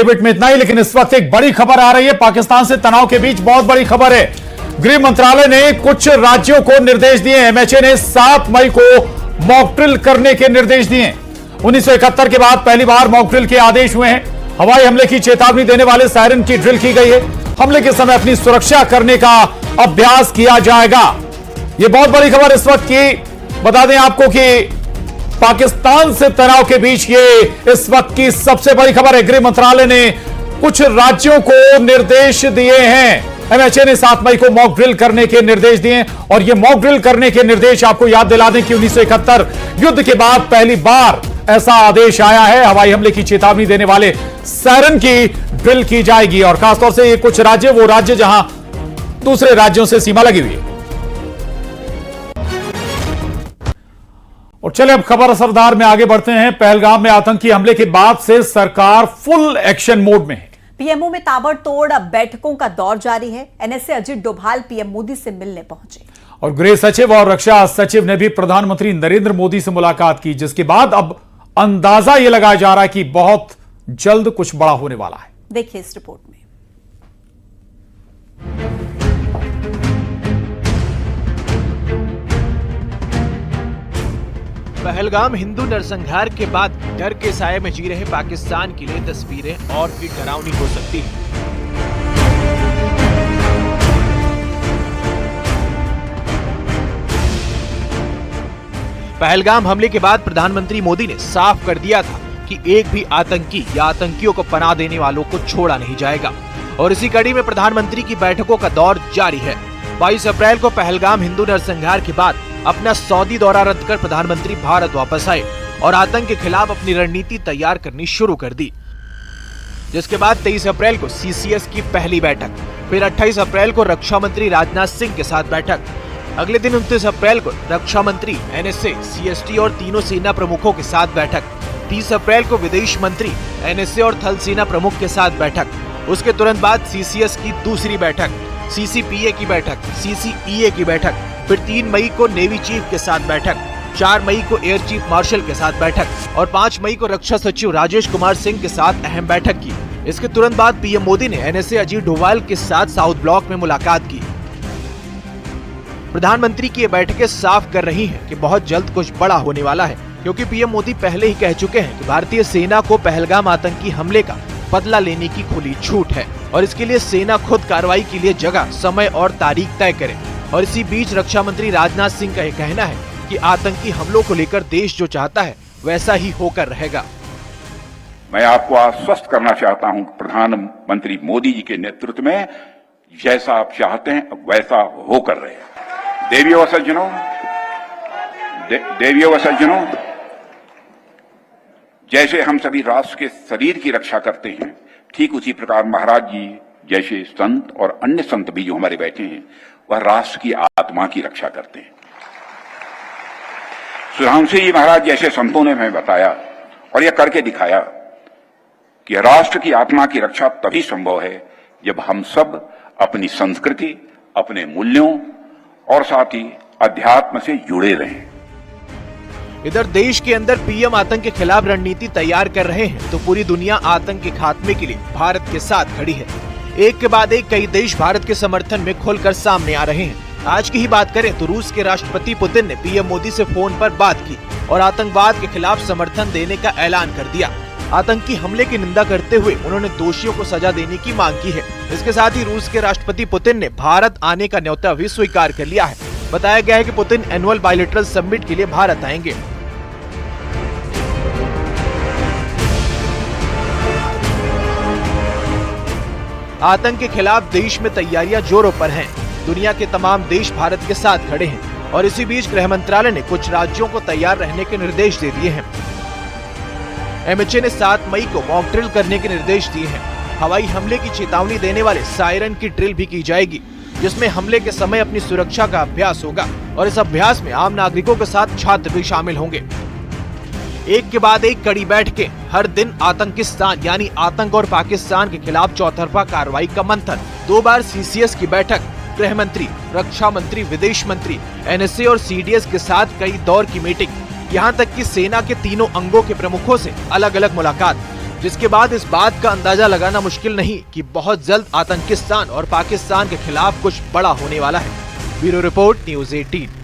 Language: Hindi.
डिबेट में इतना ही, लेकिन इस वक्त एक बड़ी खबर आ रही है पाकिस्तान से तनाव के बीच। बहुत बड़ी खबर है। गृह मंत्रालय ने कुछ राज्यों को निर्देश दिए। एमएचए ने 7 मई को मॉक ड्रिल करने के निर्देश दिए। 1971 के बाद पहली बार मॉक ड्रिल के आदेश हुए हैं। हवाई हमले की चेतावनी देने वाले सायरन की ड्रिल की गई है। हमले के समय अपनी सुरक्षा करने का अभ्यास किया जाएगा। यह बहुत बड़ी खबर इस वक्त की। बता दें आपको कि पाकिस्तान से तनाव के बीच ये इस वक्त की सबसे बड़ी खबर है। गृह मंत्रालय ने कुछ राज्यों को निर्देश दिए हैं। एमएचए ने 7 मई को मॉक ड्रिल करने के निर्देश दिए और ये मॉक ड्रिल करने के निर्देश आपको याद दिला दें कि 1971 युद्ध के बाद पहली बार ऐसा आदेश आया है। हवाई हमले की चेतावनी देने वाले सायरन की ड्रिल की जाएगी और खासतौर से ये कुछ राज्य, वो राज्य जहां दूसरे राज्यों से सीमा लगी हुई है। और चले अब खबर असरदार में आगे बढ़ते हैं। पहलगाम में आतंकी हमले के बाद से सरकार फुल एक्शन मोड में है। पीएमओ में ताबड़तोड़ बैठकों का दौर जारी है। एनएसए अजित डोभाल पीएम मोदी से मिलने पहुंचे और गृह सचिव और रक्षा सचिव ने भी प्रधानमंत्री नरेंद्र मोदी से मुलाकात की, जिसके बाद अब अंदाजा यह लगाया जा रहा है कि बहुत जल्द कुछ बड़ा होने वाला है। देखिए इस रिपोर्ट में। पहलगाम हिंदू नरसंहार के बाद डर के साए में जी रहे पाकिस्तान के लिए तस्वीरें और भी डरावनी हो सकती हैं। पहलगाम हमले के बाद प्रधानमंत्री मोदी ने साफ कर दिया था कि एक भी आतंकी या आतंकियों को पनाह देने वालों को छोड़ा नहीं जाएगा और इसी कड़ी में प्रधानमंत्री की बैठकों का दौर जारी है। 22 अप्रैल को पहलगाम हिंदू नरसंहार के बाद अपना सऊदी दौरा रद्द कर प्रधानमंत्री भारत वापस आए और आतंक के खिलाफ अपनी रणनीति तैयार करनी शुरू कर दी, जिसके बाद 23 अप्रैल को सीसीएस की पहली बैठक, फिर 28 अप्रैल को रक्षा मंत्री राजनाथ सिंह के साथ बैठक, अगले दिन 29 अप्रैल को रक्षा मंत्री, एनएसए, सीएसटी और तीनों सेना प्रमुखों के साथ बैठक, 30 अप्रैल को विदेश मंत्री, एनएसए और थल सेना प्रमुख के साथ बैठक, उसके तुरंत बाद सीसीएस की दूसरी बैठक, सीसीपीए की बैठक, सीसीईए की बैठक, फिर 3 मई को नेवी चीफ के साथ बैठक, 4 मई को एयर चीफ मार्शल के साथ बैठक और 5 मई को रक्षा सचिव राजेश कुमार सिंह के साथ अहम बैठक की। इसके तुरंत बाद पीएम मोदी ने एनएसए अजीत डोभाल के साथ साउथ ब्लॉक में मुलाकात की। प्रधानमंत्री की ये बैठकें साफ कर रही हैं कि बहुत जल्द कुछ बड़ा होने वाला है, क्योंकि पीएम मोदी पहले ही कह चुके हैं कि भारतीय सेना को पहलगाम आतंकी हमले का बदला लेने की खुली छूट है और इसके लिए सेना खुद कार्रवाई के लिए जगह, समय और तारीख तय करे। और इसी बीच रक्षा मंत्री राजनाथ सिंह का यह कहना है कि आतंकी हमलों को लेकर देश जो चाहता है वैसा ही होकर रहेगा। मैं आपको आश्वस्त करना चाहता हूं कि प्रधानमंत्री मोदी जी के नेतृत्व में जैसा आप चाहते हैं वैसा होकर रहेगा। देवियों व सज्जनों, जैसे हम सभी राष्ट्र के शरीर की रक्षा करते हैं, ठीक उसी प्रकार महाराज जी जैसे संत और अन्य संत भी जो हमारे बैठे हैं, वह राष्ट्र की आत्मा की रक्षा करते हैं। सुधांशु जी महाराज जैसे संतों ने हमें बताया और यह करके दिखाया कि राष्ट्र की आत्मा की रक्षा तभी संभव है जब हम सब अपनी संस्कृति, अपने मूल्यों और साथ ही अध्यात्म से जुड़े रहें। इधर देश के अंदर पीएम आतंक के खिलाफ रणनीति तैयार कर रहे हैं तो पूरी दुनिया आतंक के खात्मे के लिए भारत के साथ खड़ी है। एक के बाद एक कई देश भारत के समर्थन में खुलकर सामने आ रहे हैं। आज की ही बात करें तो रूस के राष्ट्रपति पुतिन ने पीएम मोदी से फोन पर बात की और आतंकवाद के खिलाफ समर्थन देने का ऐलान कर दिया। आतंकी हमले की निंदा करते हुए उन्होंने दोषियों को सजा देने की मांग की है। इसके साथ ही रूस के राष्ट्रपति पुतिन ने भारत आने का न्योता भी स्वीकार कर लिया है। बताया गया है कि पुतिन एनुअल बायलैटरल समिट के लिए भारत आएंगे। आतंक के खिलाफ देश में तैयारियां जोरों पर हैं। दुनिया के तमाम देश भारत के साथ खड़े हैं और इसी बीच गृह मंत्रालय ने कुछ राज्यों को तैयार रहने के निर्देश दे दिए हैं। एमएचए ने 7 मई को मॉक ड्रिल करने के निर्देश दिए हैं। हवाई हमले की चेतावनी देने वाले सायरन की ड्रिल भी की जाएगी, जिसमें हमले के समय अपनी सुरक्षा का अभ्यास होगा और इस अभ्यास में आम नागरिकों के साथ छात्र भी शामिल होंगे। एक के बाद एक कड़ी बैठकें, हर दिन आतंकिस्तान यानी आतंक और पाकिस्तान के खिलाफ चौतरफा कार्रवाई का मंथन, 2 बार सीसीएस की बैठक, गृह मंत्री, रक्षा मंत्री, विदेश मंत्री, एनएसए और सीडीएस के साथ कई दौर की मीटिंग, यहाँ तक कि सेना के तीनों अंगों के प्रमुखों से अलग अलग मुलाकात। जिसके बाद इस बात का अंदाजा लगाना मुश्किल नहीं कि बहुत जल्द आतंकिस्तान और पाकिस्तान के खिलाफ कुछ बड़ा होने वाला है। Bureau report, news 18।